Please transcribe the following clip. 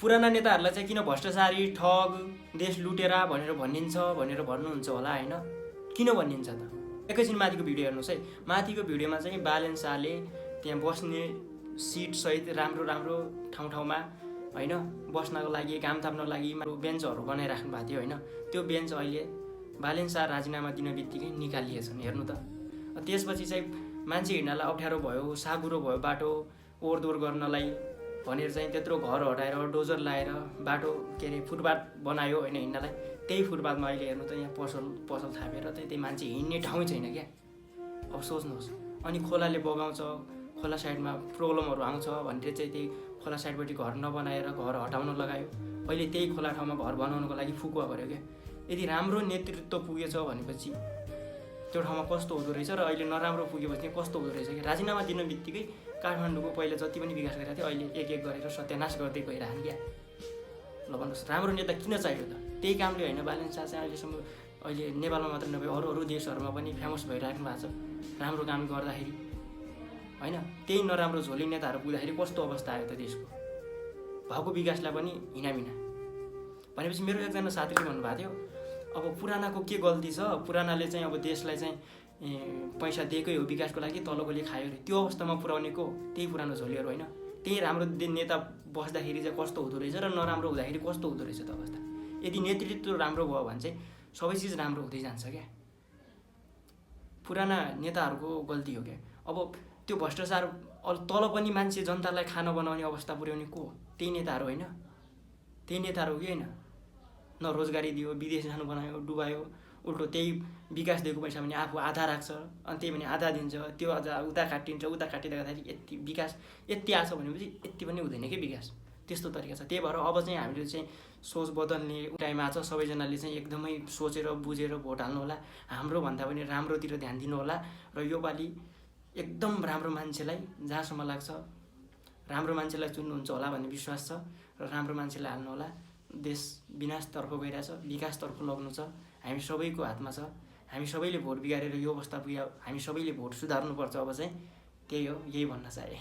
पुराना नेताहरूलाई चाहिँ किन भ्रष्टाचारी ठग देश लुटेरा भनेर भनिन्छ भनेर भन्नुहुन्छ होला हैन। किन भनिन्छ त? एकैछिन माथिको भिडियो हेर्नुहोस् है। माथिको भिडियोमा चाहिँ बालेन शाहले त्यहाँ बस्ने सिट सहित राम्रो राम्रो ठाउँमा हैन बस्नको लागि काम थाप्नको लागि बेन्चहरू बनाइराख्नु भएको थियो हैन। त्यो बेन्च अहिले बालेन शाह राजीनामा दिन बित्तिकै निकालिएछन्। हेर्नु त। त्यसपछि चाहिँ मान्छे हिँड्नलाई अप्ठ्यारो भयो, साँघुरो भयो बाटो ओहोरदोहोर गर्नलाई भनेर चाहिँ त्यत्रो घर हटाएर डोजर लाएर बाटो के अरे फुटपाथ बनायो होइन हिँड्नलाई। त्यही फुटपाथमा अहिले हेर्नु त यहाँ पसल थापेर त्यही मान्छे हिँड्ने ठाउँ छैन क्या। अब सोच्नुहोस्। अनि खोलाले बगाउँछ, खोला साइडमा प्रब्लमहरू आउँछ भनेर चाहिँ त्यही खोला साइडपट्टि घर नबनाएर घर हटाउन लगायो। अहिले त्यही खोला ठाउँमा घर बनाउनको लागि फुकुवा गर्यो क्या। यदि राम्रो नेतृत्व पुगेछ भनेपछि त्यो ठाउँमा कस्तो हुँदो रहेछ र अहिले नराम्रो पुगेपछि कस्तो हुँदो रहेछ कि राजीनामा दिन बित्तिकै काठमाडौँको पहिला जति पनि विकास गरेका थियो अहिले एक गरेर सत्यानाश गर्दै गइरहन् क्या। ल भन्नुहोस् राम्रो नेता किन चाहियो त? त्यही कामले होइन बालेन शाह चाहिँ अहिलेसम्म अहिले नेपालमा मात्र नभए अरू देशहरूमा पनि फेमस भइराख्नु भएको छ राम्रो काम गर्दाखेरि होइन। त्यही नराम्रो झोली नेताहरू पुग्दाखेरि कस्तो अवस्था आयो त देशको? भएको विकासलाई पनि हिनामिना भनेपछि मेरो एकजना साथीले भन्नुभएको थियो अब पुरानाको के गल्ती छ, पुरानाले चाहिँ अब देशलाई चाहिँ पैसा दिएकै हो विकासको लागि, तलकोले खायो अरे। त्यो अवस्थामा पुर्याउने को? त्यही पुरानो झोलीहरू होइन। त्यही राम्रो नेता बस्दाखेरि चाहिँ कस्तो हुँदो रहेछ र नराम्रो हुँदाखेरि कस्तो हुँदो रहेछ त अवस्था। यदि नेतृत्व राम्रो भयो भने चाहिँ सबै चिज राम्रो हुँदै जान्छ क्या। पुराना नेताहरूको गल्ती हो क्या। अब त्यो भ्रष्टाचार तल पनि मान्छे जनतालाई खाना बनाउने अवस्था पुर्याउने को? त्यही नेताहरू होइन? त्यही नेताहरू कि होइन? न रोजगारी दियो, विदेश जानु बनायो, डुबायो, उल्टो त्यही विकास दिएको पैसा भने आफू आधा राख्छ अनि त्यही भने आधा दिन्छ, त्यो अझ उता काटिन्छ, उता काटिँदै गर्दाखेरि यति विकास यति आछ भनेपछि यति पनि हुँदैन कि विकास। त्यस्तो तरिका छ। त्यही भएर अब चाहिँ हामीले चाहिँ सोच बदल्ने टाइम आछ। सबैजनाले चाहिँ एकदमै सोचेर बुझेर भोट हाल्नु होला। हाम्रो भन्दा पनि राम्रोतिर ध्यान दिनु होला र योपालि एकदम राम्रो मान्छेलाई जहाँसम्म लाग्छ राम्रो मान्छेलाई चुन्नुहुन्छ होला भन्ने विश्वास छ र राम्रो मान्छेलाई हाल्नु होला। देश विनाशतर्फ गइरहेछ, विकासतर्फ लग्नु छ। हामी सबैको हातमा छ। हामी सबैले भोट बिगारेर यो अवस्था पुग्यो। हामी सबैले भोट सुधार्नुपर्छ। अब चाहिँ त्यही हो, यही भन्न चाहे।